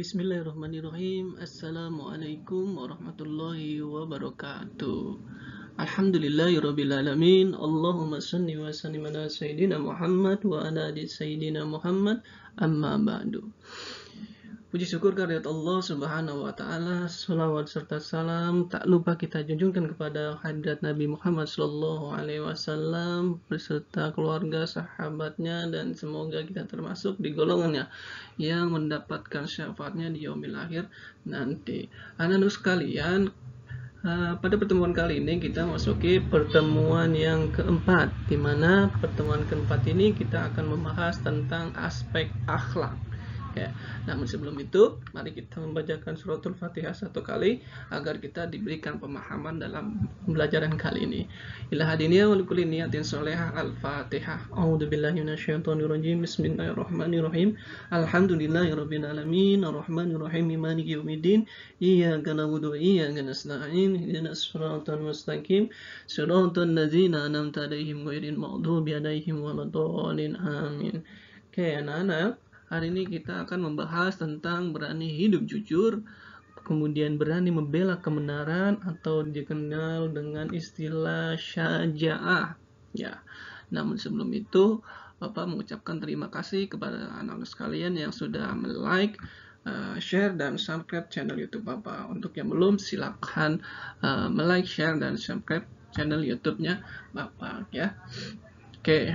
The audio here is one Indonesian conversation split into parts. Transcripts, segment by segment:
Bismillahirrahmanirrahim. Assalamualaikum warahmatullahi wabarakatuh. Alhamdulillahirabbil alamin. Allahumma shalli wa sallim ala sayyidina Muhammad wa ala ali sayyidina Muhammad. Amma ba'du. Puji syukur kehadirat Allah Subhanahu wa taala, salawat serta salam tak lupa kita junjungkan kepada hadirat Nabi Muhammad sallallahu alaihi wasallam beserta keluarga, sahabatnya, dan semoga kita termasuk di golongannya yang mendapatkan syafaatnya di yaumil akhir nanti. Anak-anak sekalian, pada pertemuan kali ini kita masuki pertemuan yang keempat, di mana pertemuan keempat ini kita akan membahas tentang aspek akhlak. Ya, namun sebelum itu, mari kita membacakan suratul Fatihah satu kali agar kita diberikan pemahaman dalam pembelajaran kali ini. Ila hadiniya wa likulli niyatin sholihah. Al-Fatihah. A'udzubillahi minasyaitonirrajim. Bismillahirrahmanirrahim. Alhamdulillahirabbil alamin, arrahmanirrahim, maliki yaumiddin. Iyyaka na'budu wa iyyaka nasta'in. Ihdinas siratal mustaqim. Shiratal ladzina an'amta 'alaihim ghairil maghdubi 'alaihim waladdallin. Amin. Oke, anak-anak, hari ini kita akan membahas tentang berani hidup jujur, kemudian berani membela kebenaran atau dikenal dengan istilah syaja'ah. Ya. Namun sebelum itu, Bapak mengucapkan terima kasih kepada anak-anak sekalian yang sudah like, share dan subscribe channel YouTube Bapak. Untuk yang belum, silakan like, share dan subscribe channel YouTube-nya Bapak ya. Oke.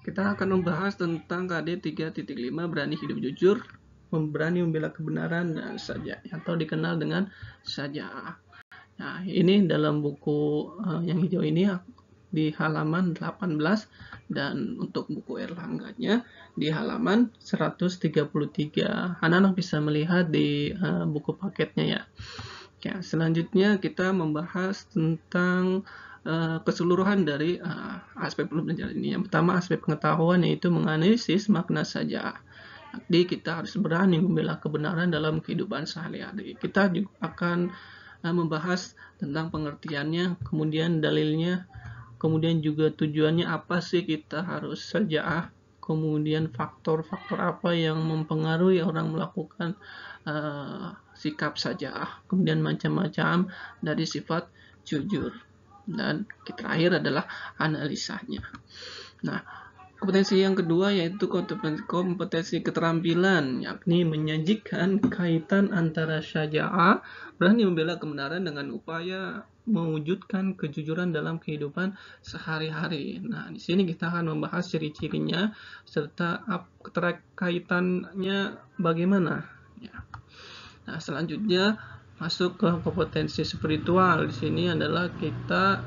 Kita akan membahas tentang KD 3.5 berani hidup jujur, berani membela kebenaran dan saja, atau dikenal dengan syaja'ah. Nah, ini dalam buku yang hijau ini di halaman 18 dan untuk buku Erlangganya di halaman 133. Anak-anak bisa melihat di buku paketnya ya. Ya, selanjutnya kita membahas tentang keseluruhan dari aspek pembelajaran ini. Yang pertama, aspek pengetahuan, yaitu menganalisis makna saja. Jadi kita harus berani membela kebenaran dalam kehidupan sehari-hari. Kita juga akan membahas tentang pengertiannya, kemudian dalilnya, kemudian juga tujuannya apa sih kita harus saja, kemudian faktor-faktor apa yang mempengaruhi orang melakukan sikap saja, kemudian macam-macam dari sifat jujur. Dan terakhir adalah analisanya. Nah, kompetensi yang kedua yaitu kompetensi keterampilan, yakni menyajikan kaitan antara syaja'ah, berani membela kebenaran, dengan upaya mewujudkan kejujuran dalam kehidupan sehari-hari. Nah, di sini kita akan membahas ciri-cirinya serta keterkaitannya bagaimana. Ya. Nah, selanjutnya masuk ke kompetensi spiritual. Di sini adalah kita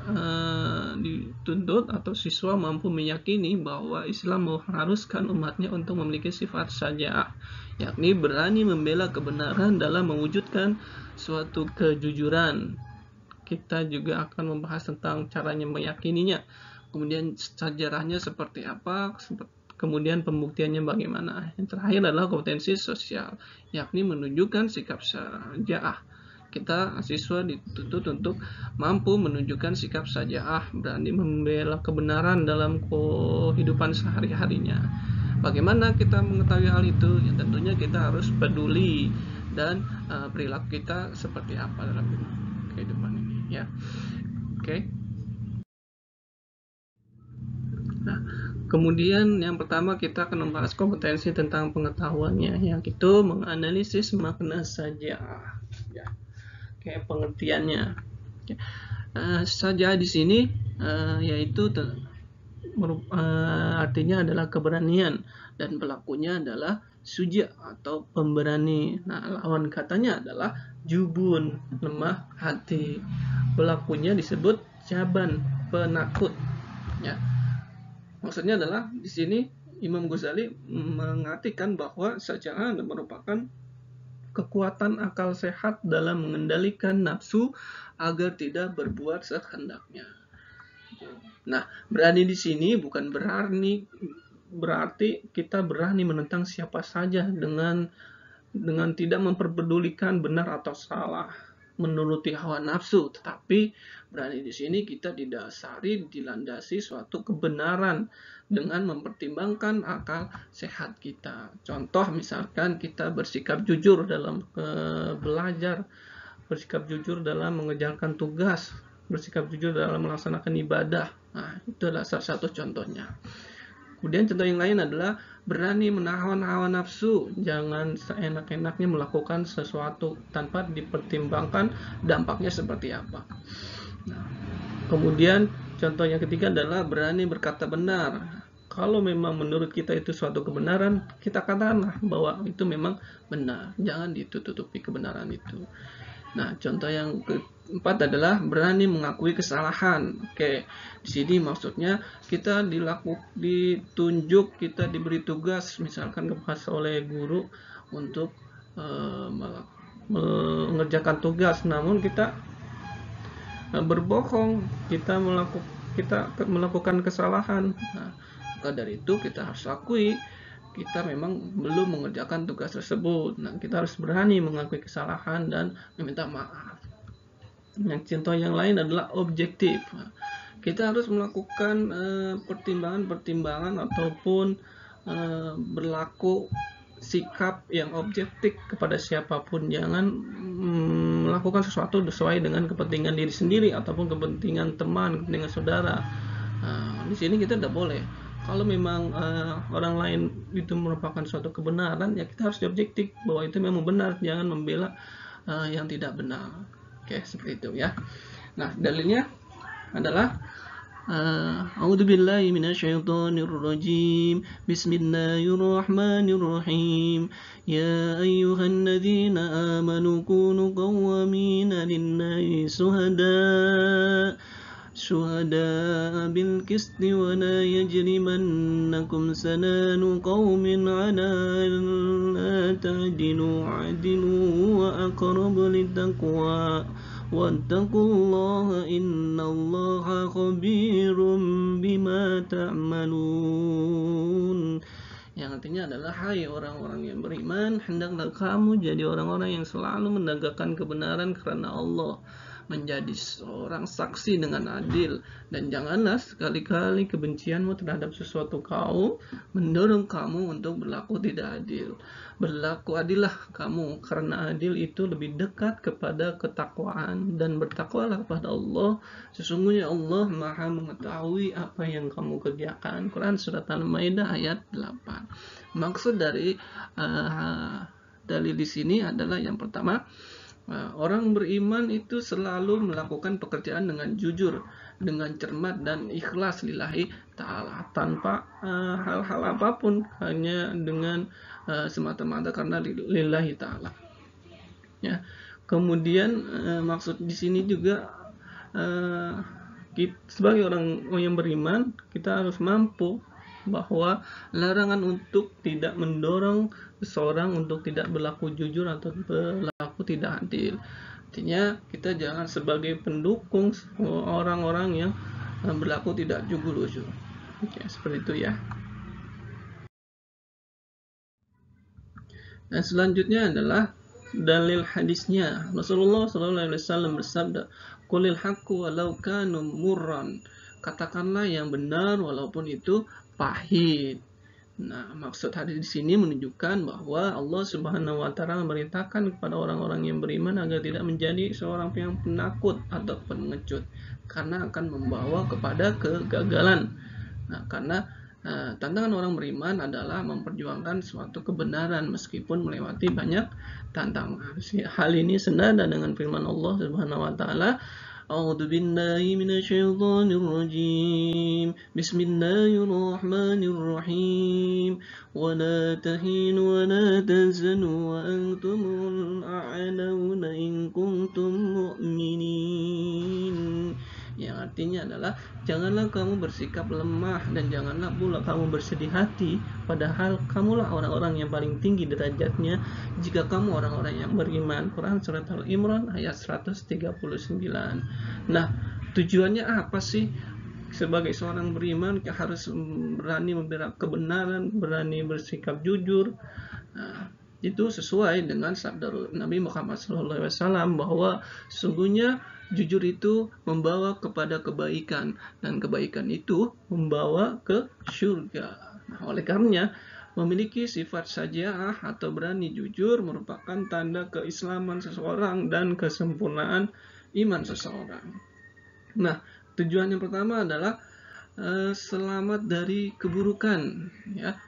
dituntut atau siswa mampu meyakini bahwa Islam mengharuskan umatnya untuk memiliki sifat syaja'ah, yakni berani membela kebenaran dalam mewujudkan suatu kejujuran. Kita juga akan membahas tentang caranya meyakininya, kemudian sejarahnya seperti apa, kemudian pembuktiannya bagaimana. Yang terakhir adalah kompetensi sosial, yakni menunjukkan sikap syaja'ah. Kita siswa dituntut untuk mampu menunjukkan sikap syaja'ah, berani membela kebenaran dalam kehidupan sehari-harinya. Bagaimana kita mengetahui hal itu? Ya, tentunya kita harus peduli dan perilaku kita seperti apa dalam kehidupan ini ya. Oke. Nah, kemudian yang pertama kita akan membahas kompetensi tentang pengetahuannya, yang itu menganalisis makna syaja'ah. Ya. Kayak pengertiannya. Saja di sini yaitu artinya adalah keberanian dan pelakunya adalah suja atau pemberani. Nah, lawan katanya adalah jubun, lemah hati. Pelakunya disebut jaban, penakut. Ya. Maksudnya adalah di sini Imam Ghazali mengartikan bahwa syaja'ah merupakan kekuatan akal sehat dalam mengendalikan nafsu agar tidak berbuat sehendaknya. Nah, berani di sini bukan berarti kita berani menentang siapa saja dengan tidak memperpedulikan benar atau salah. menuruti hawa nafsu, tetapi berani di sini kita didasari, dilandasi suatu kebenaran dengan mempertimbangkan akal sehat kita. Contoh misalkan kita bersikap jujur dalam belajar, bersikap jujur dalam mengerjakan tugas, bersikap jujur dalam melaksanakan ibadah. Nah, itu adalah salah satu contohnya. Kemudian contoh yang lain adalah berani menahan hawa nafsu. Jangan seenak-enaknya melakukan sesuatu tanpa dipertimbangkan dampaknya seperti apa. Nah, kemudian contoh yang ketiga adalah berani berkata benar. Kalau memang menurut kita itu suatu kebenaran, kita katakanlah bahwa itu memang benar. Jangan ditutupi kebenaran itu. Nah, contoh yang keempat adalah berani mengakui kesalahan. Oke, di sini maksudnya kita ditunjuk, kita diberi tugas, misalkan kepada oleh guru untuk mengerjakan tugas, namun kita berbohong, kita melakukan kesalahan. Nah, maka dari itu kita harus akui kita memang belum mengerjakan tugas tersebut. Nah, kita harus berani mengakui kesalahan dan meminta maaf. Yang contoh yang lain adalah objektif. Kita harus melakukan pertimbangan-pertimbangan ataupun berlaku sikap yang objektif kepada siapapun. Jangan melakukan sesuatu sesuai dengan kepentingan diri sendiri ataupun kepentingan teman, kepentingan saudara. Di sini kita tidak boleh. Kalau memang orang lain itu merupakan suatu kebenaran, ya kita harus objektif bahwa itu memang benar, jangan membela yang tidak benar. Oke, seperti itu ya. Nah, dalilnya adalah A'udzubillahi minasyaitonirrajim. Bismillahirrahmanirrahim. Ya ayyuhalladzina amanu kunu qawwamina lillahi شهداء بالقسط ولا يجرمنكم سنان قوم على ألا تعدلوا اعدلوا وأقرب للتقوى واتقوا الله إن الله خبير بما تعملون. Yang artinya adalah, hai orang-orang yang beriman, hendaklah kamu jadi orang-orang yang selalu menegakkan kebenaran karena Allah, menjadi seorang saksi dengan adil, dan janganlah sekali-kali kebencianmu terhadap sesuatu kaum mendorong kamu untuk berlaku tidak adil. Berlaku adillah kamu, karena adil itu lebih dekat kepada ketakwaan, dan bertakwalah kepada Allah, sesungguhnya Allah Maha mengetahui apa yang kamu kerjakan. Quran Surat Al-Maidah ayat 8. Maksud dari dalil di sini adalah yang pertama, orang beriman itu selalu melakukan pekerjaan dengan jujur, dengan cermat dan ikhlas lillahi ta'ala, tanpa hal-hal apapun, hanya dengan semata-mata karena lillahi ta'ala. Ya. Kemudian maksud di sini juga sebagai orang yang beriman, kita harus mampu bahwa larangan untuk tidak mendorong seseorang untuk tidak berlaku jujur atau berlaku tidak adil. Artinya kita jangan sebagai pendukung orang-orang yang berlaku tidak jujur. Oke, seperti itu ya. Dan selanjutnya adalah dalil hadisnya. Rasulullah SAW bersabda, "Qulil haqqu walau kanu murran." Katakanlah yang benar walaupun itu pahit. Nah, maksud hadis di sini menunjukkan bahwa Allah Subhanahu wa taala memerintahkan kepada orang-orang yang beriman agar tidak menjadi seorang yang penakut atau pengecut, karena akan membawa kepada kegagalan. Nah, karena tantangan orang beriman adalah memperjuangkan suatu kebenaran meskipun melewati banyak tantangan. Hal ini senada dengan firman Allah Subhanahu wa taala, A'udzu billahi minasyaitonir rajim. Bismillahirrahmanirrahim. Wa la tahinu wa la tahzanu wa antumul a'launa in kuntum mu'minin. Yang artinya adalah, janganlah kamu bersikap lemah dan janganlah pula kamu bersedih hati, padahal kamulah orang-orang yang paling tinggi derajatnya jika kamu orang-orang yang beriman. Quran Surat Al-Imran ayat 139. Nah, tujuannya apa sih? Sebagai seorang beriman kita harus berani membela kebenaran, berani bersikap jujur. Nah, Itu sesuai dengan sabda Nabi Muhammad SAW bahwa sesungguhnya jujur itu membawa kepada kebaikan, dan kebaikan itu membawa ke surga. Nah, oleh karenanya memiliki sifat syaja'ah atau berani jujur merupakan tanda keislaman seseorang dan kesempurnaan iman seseorang. Nah, tujuan yang pertama adalah selamat dari keburukan, ya.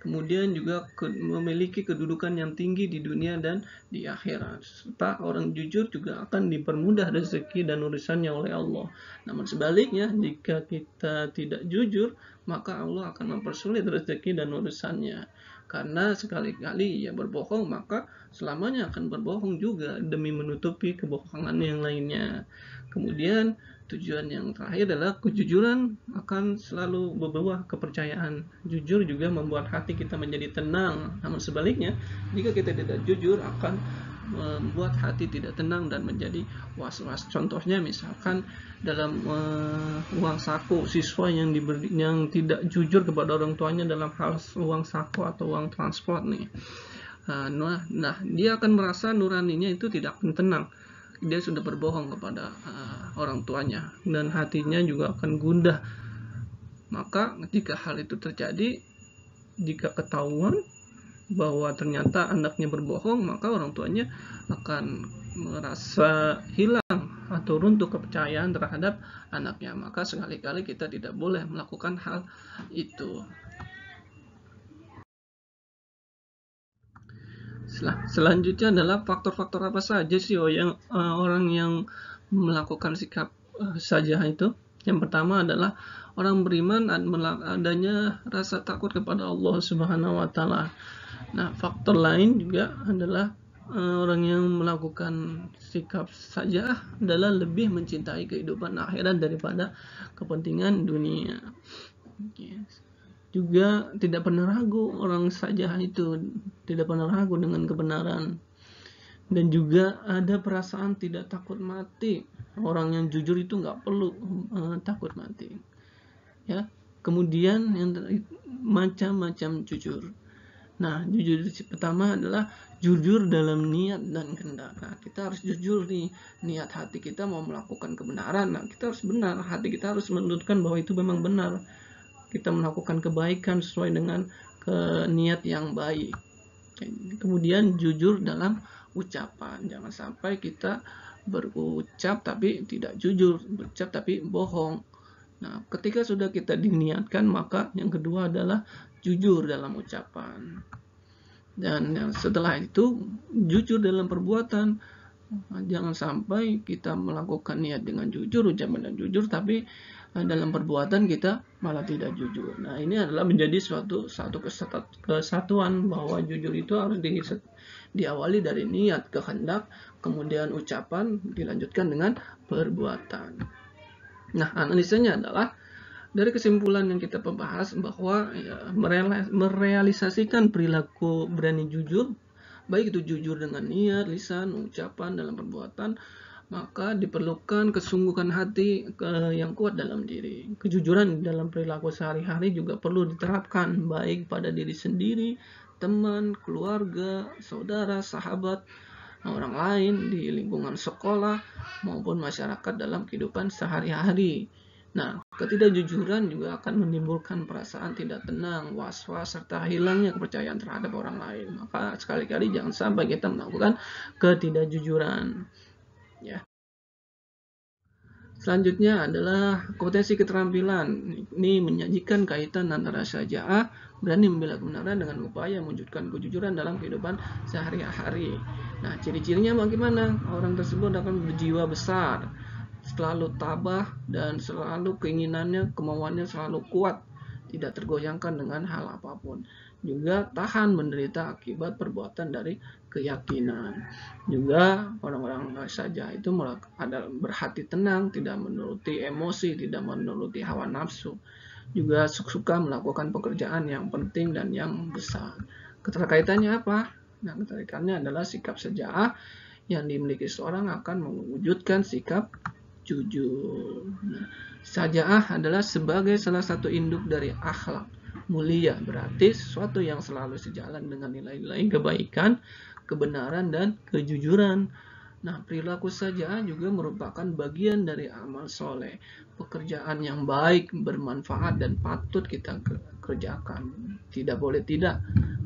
Kemudian juga memiliki kedudukan yang tinggi di dunia dan di akhirat. Serta orang jujur juga akan dipermudah rezeki dan urusannya oleh Allah. Namun sebaliknya, jika kita tidak jujur, maka Allah akan mempersulit rezeki dan urusannya. Karena sekali-kali ia berbohong, maka selamanya akan berbohong juga demi menutupi kebohongan yang lainnya. Kemudian tujuan yang terakhir adalah kejujuran akan selalu berbuah kepercayaan. Jujur juga membuat hati kita menjadi tenang. Namun sebaliknya, jika kita tidak jujur akan membuat hati tidak tenang dan menjadi was-was. Contohnya misalkan dalam uang saku, siswa yang tidak jujur kepada orang tuanya dalam hal uang saku atau uang transport nih. Nah, dia akan merasa nuraninya itu tidak akan tenang. Dia sudah berbohong kepada orang tuanya dan hatinya juga akan gundah. Maka jika hal itu terjadi, jika ketahuan bahwa ternyata anaknya berbohong, maka orang tuanya akan merasa hilang atau runtuh kepercayaan terhadap anaknya. Maka sekali-kali kita tidak boleh melakukan hal itu. Selanjutnya adalah faktor-faktor apa saja sih yang orang yang melakukan sikap saja itu. Yang pertama adalah orang beriman adanya rasa takut kepada Allah Subhanahu wa taala. Nah, faktor lain juga adalah orang yang melakukan sikap saja adalah lebih mencintai kehidupan akhirat daripada kepentingan dunia. Juga tidak pernah ragu, orang saja itu tidak pernah ragu dengan kebenaran. Dan juga ada perasaan tidak takut mati. Orang yang jujur itu nggak perlu takut mati, ya. Kemudian yang macam-macam jujur. Nah, jujur pertama adalah jujur dalam niat dan kehendak. Nah, kita harus jujur nih, niat hati kita mau melakukan kebenaran. Nah, kita harus benar, hati kita harus menunjukkan bahwa itu memang benar. Kita melakukan kebaikan sesuai dengan niat yang baik. Kemudian jujur dalam ucapan. Jangan sampai kita berucap tapi tidak jujur, berucap tapi bohong. Nah, ketika sudah kita diniatkan, maka yang kedua adalah jujur dalam ucapan. Dan setelah itu jujur dalam perbuatan. Jangan sampai kita melakukan niat dengan jujur, ucapan dan jujur, tapi dalam perbuatan kita malah tidak jujur. Nah, ini adalah menjadi satu kesatuan bahwa jujur itu harus diawali dari niat, kehendak, kemudian ucapan, dilanjutkan dengan perbuatan. Nah, analisanya adalah dari kesimpulan yang kita bahas bahwa merealisasikan perilaku berani jujur, baik itu jujur dengan niat, lisan, ucapan, dalam perbuatan, maka diperlukan kesungguhan hati yang kuat dalam diri. Kejujuran dalam perilaku sehari-hari juga perlu diterapkan, baik pada diri sendiri, teman, keluarga, saudara, sahabat, orang lain, di lingkungan sekolah, maupun masyarakat dalam kehidupan sehari-hari. Nah, ketidakjujuran juga akan menimbulkan perasaan tidak tenang, was-was, serta hilangnya kepercayaan terhadap orang lain. Maka sekali-kali jangan sampai kita melakukan ketidakjujuran. Ya. Selanjutnya adalah kompetensi keterampilan. Ini menyajikan kaitan antara syaja'ah, berani membela kebenaran, dengan upaya mewujudkan kejujuran dalam kehidupan sehari-hari. Nah, ciri-cirinya bagaimana? Orang tersebut akan berjiwa besar, selalu tabah, dan selalu keinginannya, kemauannya selalu kuat, tidak tergoyangkan dengan hal apapun. Juga tahan menderita akibat perbuatan dari keyakinan. Juga orang-orang saja itu ada berhati tenang, tidak menuruti emosi, tidak menuruti hawa nafsu. Juga suka melakukan pekerjaan yang penting dan yang besar. Keterkaitannya apa? Nah, keterkaitannya adalah sikap syaja'ah yang dimiliki seorang akan mewujudkan sikap jujur. Nah, syaja'ah adalah sebagai salah satu induk dari akhlak. mulia, berarti sesuatu yang selalu sejalan dengan nilai-nilai kebaikan, kebenaran, dan kejujuran. Nah, perilaku saja'ah juga merupakan bagian dari amal soleh, pekerjaan yang baik, bermanfaat, dan patut kita kerjakan. Tidak boleh tidak.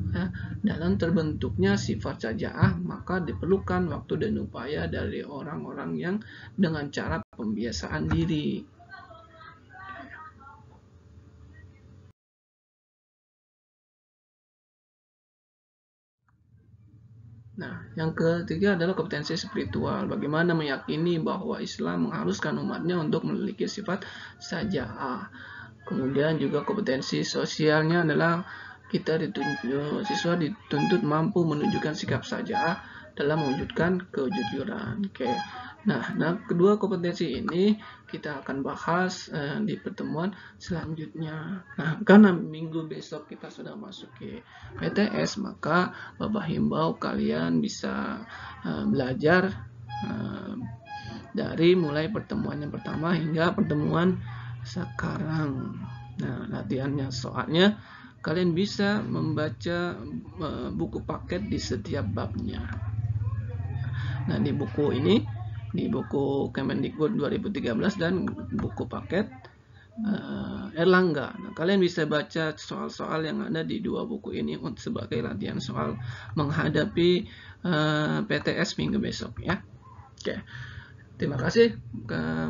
Nah, dalam terbentuknya sifat saja'ah, maka diperlukan waktu dan upaya dari orang-orang yang dengan cara pembiasaan diri. Nah, yang ketiga adalah kompetensi spiritual. Bagaimana meyakini bahwa Islam mengharuskan umatnya untuk memiliki sifat saja'ah. Kemudian juga kompetensi sosialnya adalah siswa dituntut mampu menunjukkan sikap saja'ah dalam mewujudkan kejujuran. Oke. Nah, kedua kompetensi ini kita akan bahas di pertemuan selanjutnya. Nah, karena minggu besok kita sudah masuk ke PTS, maka Bapak himbau kalian bisa belajar dari mulai pertemuan yang pertama hingga pertemuan sekarang. Nah, latihannya soalnya kalian bisa membaca buku paket di setiap babnya. Nah, di buku ini, di buku Kemendikbud 2013 dan buku paket Erlangga. Nah, kalian bisa baca soal-soal yang ada di dua buku ini sebagai latihan soal menghadapi PTS minggu besok ya. Oke. Terima kasih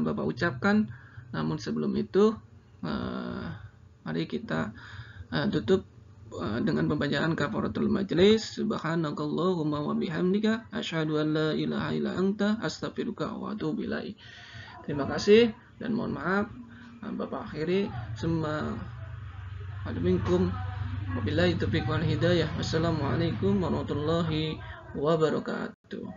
Bapak ucapkan. Namun sebelum itu mari kita tutup dengan pembacaan kafaratul majlis. Subhanakallahumma wa bihamdika asyhadu an la ilaha illa anta astaghfiruka wa atubu ilaik. Terima kasih dan mohon maaf. Bapak akhiri semua minkum wabillahi taufiq wal hidayah. Wassalamualaikum warahmatullahi wabarakatuh.